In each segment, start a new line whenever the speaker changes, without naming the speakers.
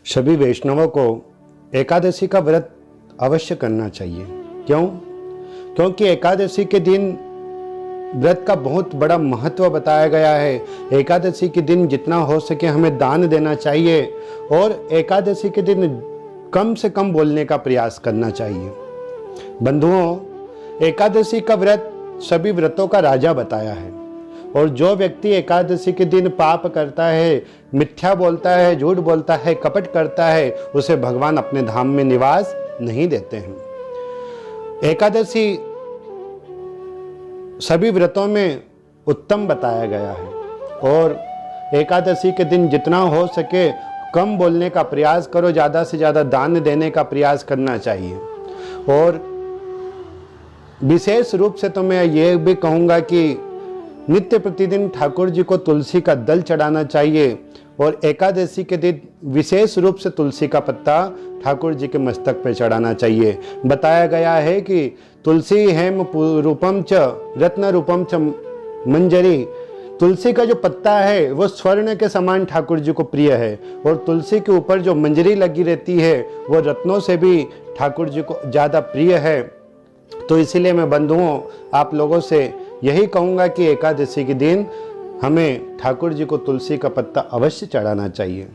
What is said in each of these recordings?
सभी वैष्णवों को एकादशी का व्रत अवश्य करना चाहिए। क्यों? क्योंकि एकादशी के दिन व्रत का बहुत बड़ा महत्व बताया गया है। एकादशी के दिन जितना हो सके हमें दान देना चाहिए और एकादशी के दिन कम से कम बोलने का प्रयास करना चाहिए। बंधुओं, एकादशी का व्रत सभी व्रतों का राजा बताया है और जो व्यक्ति एकादशी के दिन पाप करता है, मिथ्या बोलता है, झूठ बोलता है, कपट करता है, उसे भगवान अपने धाम में निवास नहीं देते हैं। एकादशी सभी व्रतों में उत्तम बताया गया है और एकादशी के दिन जितना हो सके कम बोलने का प्रयास करो, ज़्यादा से ज़्यादा दान देने का प्रयास करना चाहिए। और विशेष रूप से तो मैं ये भी कहूँगा कि नित्य प्रतिदिन ठाकुर जी को तुलसी का दल चढ़ाना चाहिए और एकादशी के दिन विशेष रूप से तुलसी का पत्ता ठाकुर जी के मस्तक पर चढ़ाना चाहिए। बताया गया है कि तुलसी हेम रूपम च रत्न रूपम च मंजरी। तुलसी का जो पत्ता है वो स्वर्ण के समान ठाकुर जी को प्रिय है और तुलसी के ऊपर जो मंजरी लगी रहती है वो रत्नों से भी ठाकुर जी को ज़्यादा प्रिय है। तो इसीलिए मैं बंधुओं आप लोगों से यही कहूँगा कि एकादशी के दिन हमें ठाकुर जी को तुलसी का पत्ता अवश्य चढ़ाना चाहिए।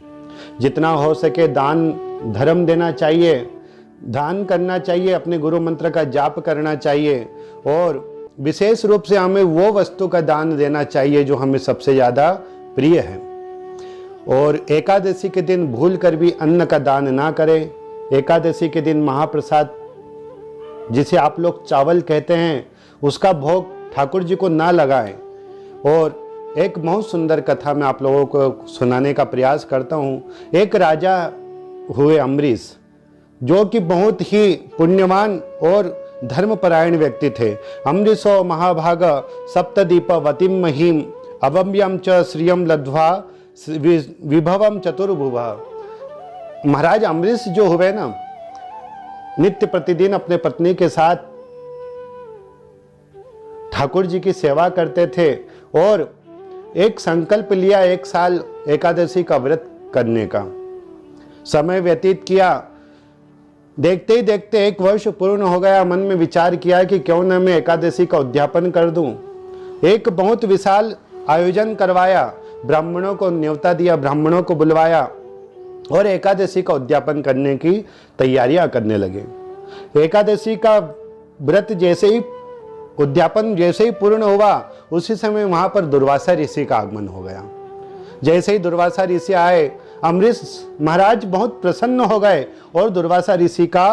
जितना हो सके दान धर्म देना चाहिए, दान करना चाहिए, अपने गुरु मंत्र का जाप करना चाहिए और विशेष रूप से हमें वो वस्तु का दान देना चाहिए जो हमें सबसे ज़्यादा प्रिय है। और एकादशी के दिन भूल कर भी अन्न का दान ना करें। एकादशी के दिन महाप्रसाद जिसे आप लोग चावल कहते हैं उसका भोग ठाकुर जी को ना लगाएं। और एक बहुत सुंदर कथा मैं आप लोगों को सुनाने का प्रयास करता हूँ। एक राजा हुए अम्बरीश, जो कि बहुत ही पुण्यवान और धर्मपरायण व्यक्ति थे। अम्बरीशो महाभाग सप्तदीप वतिम महीम अवम्यम च श्रियम लब्ध्वा विभवम चतुर्भुव। महाराज अम्बरीश जो हुए ना, नित्य प्रतिदिन अपने पत्नी के साथ ठाकुर जी की सेवा करते थे और एक संकल्प लिया 1 साल एकादशी का व्रत करने का। समय व्यतीत किया, देखते ही देखते 1 वर्ष पूर्ण हो गया। मन में विचार किया कि क्यों न मैं एकादशी का उद्यापन कर दूं। एक बहुत विशाल आयोजन करवाया, ब्राह्मणों को न्योता दिया, ब्राह्मणों को बुलवाया और एकादशी का उद्यापन करने की तैयारियां करने लगे। एकादशी का व्रत जैसे ही उद्यापन जैसे ही पूर्ण हुआ उसी समय वहां पर दुर्वासा ऋषि का आगमन हो गया। जैसे ही दुर्वासा ऋषि आए, अम्बरीश महाराज बहुत प्रसन्न हो गए और दुर्वासा ऋषि का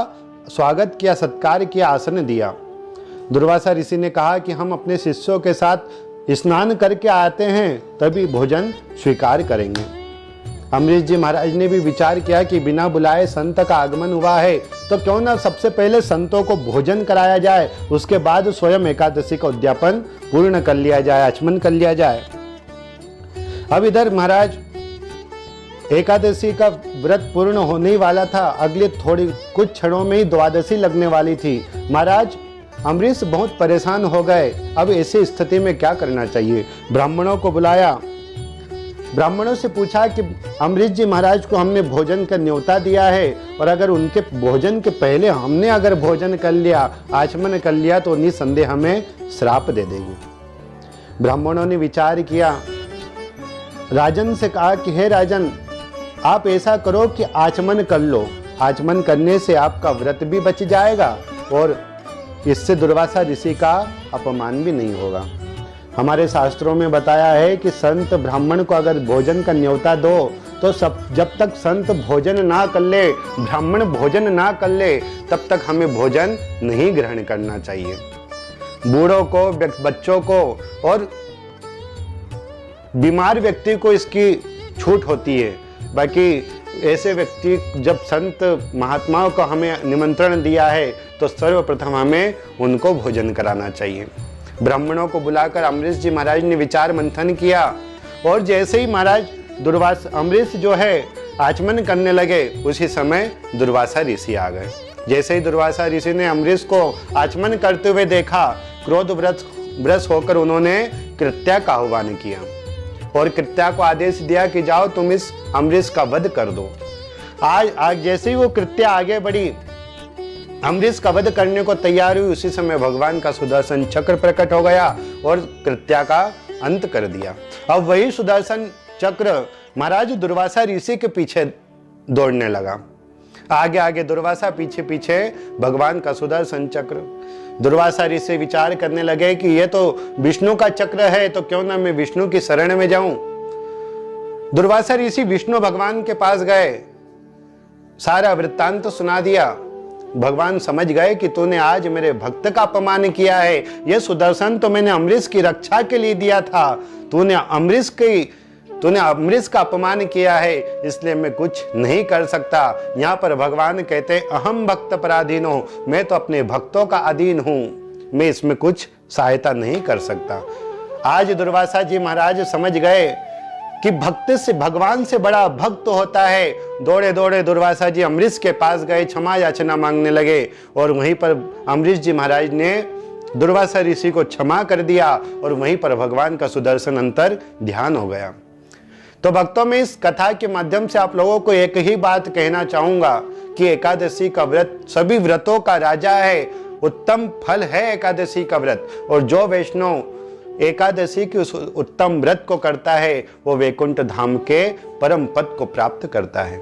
स्वागत किया, सत्कार किया, आसन दिया। दुर्वासा ऋषि ने कहा कि हम अपने शिष्यों के साथ स्नान करके आते हैं, तभी भोजन स्वीकार करेंगे। अम्बरीश जी महाराज ने भी विचार किया कि बिना बुलाए संत का आगमन हुआ है तो क्यों ना सबसे पहले संतों को भोजन कराया जाए, उसके बाद स्वयं एकादशी का उद्यापन पूर्ण कर लिया जाए, आचमन कर लिया जाए। अब इधर महाराज एकादशी का व्रत पूर्ण होने ही वाला था, अगले कुछ क्षणों में ही द्वादशी लगने वाली थी। महाराज अम्बरीश बहुत परेशान हो गए। अब ऐसी स्थिति में क्या करना चाहिए? ब्राह्मणों को बुलाया, ब्राह्मणों से पूछा कि अम्बरीश जी महाराज को हमने भोजन का न्योता दिया है और अगर उनके भोजन के पहले हमने अगर भोजन कर लिया, आचमन कर लिया तो निसंदेह हमें श्राप दे देंगे। ब्राह्मणों ने विचार किया, राजन से कहा कि हे राजन, आप ऐसा करो कि आचमन कर लो, आचमन करने से आपका व्रत भी बच जाएगा और इससे दुर्वासा ऋषि का अपमान भी नहीं होगा। हमारे शास्त्रों में बताया है कि संत ब्राह्मण को अगर भोजन का न्योता दो तो जब तक संत भोजन ना कर ले, ब्राह्मण भोजन ना कर ले, तब तक हमें भोजन नहीं ग्रहण करना चाहिए। बूढ़ों को, बच्चों को और बीमार व्यक्ति को इसकी छूट होती है। बाकी ऐसे व्यक्ति, जब संत महात्माओं को हमें निमंत्रण दिया है तो सर्वप्रथम हमें उनको भोजन कराना चाहिए। ब्राह्मणों को बुलाकर अम्बरीश जी महाराज ने विचार मंथन किया और जैसे ही महाराज अम्बरीश जो है आचमन करने लगे, उसी समय दुर्वासा ऋषि आ गए। जैसे ही दुर्वासा ऋषि ने अम्बरीश को आचमन करते हुए देखा, क्रोध वश होकर उन्होंने कृत्या का आह्वान किया और कृत्या को आदेश दिया कि जाओ तुम इस अम्बरीश का वध कर दो। आज जैसे ही वो कृत्या आगे बढ़ी, अम्बरीश का वध करने को तैयार हुई, उसी समय भगवान का सुदर्शन चक्र प्रकट हो गया और कृत्या का अंत कर दिया। अब वही सुदर्शन चक्र महाराज दुर्वासा ऋषि के पीछे दौड़ने लगा। आगे आगे दुर्वासा, पीछे पीछे भगवान का सुदर्शन चक्र। दुर्वासा ऋषि विचार करने लगे कि ये तो विष्णु का चक्र है, तो क्यों ना मैं विष्णु की शरण में जाऊं। दुर्वासा ऋषि विष्णु भगवान के पास गए, सारा वृत्तांत सुना दिया। भगवान समझ गए कि तूने आज मेरे भक्त का अपमान किया है, यह सुदर्शन तो मैंने अम्बरीश की रक्षा के लिए दिया था, तूने अम्बरीश का अपमान किया है, इसलिए मैं कुछ नहीं कर सकता। यहाँ पर भगवान कहते अहम भक्त पराधीनो, मैं तो अपने भक्तों का अधीन हूं, मैं इसमें कुछ सहायता नहीं कर सकता। आज दुर्वासा जी महाराज समझ गए कि भक्त से, भगवान से बड़ा भक्त होता है। दौड़े दौड़े दुर्वासा जी अम्बरीश के पास गए, क्षमा याचना मांगने लगे और वहीं पर अम्बरीश जी महाराज ने दुर्वासा ऋषि को क्षमा कर दिया और वहीं पर भगवान का सुदर्शन अंतर ध्यान हो गया। तो भक्तों में इस कथा के माध्यम से आप लोगों को एक ही बात कहना चाहूंगा कि एकादशी का व्रत सभी व्रतों का राजा है, उत्तम फल है एकादशी का व्रत। और जो वैष्णव एकादशी के उस उत्तम व्रत को करता है वो वैकुंठ धाम के परम पद को प्राप्त करता है।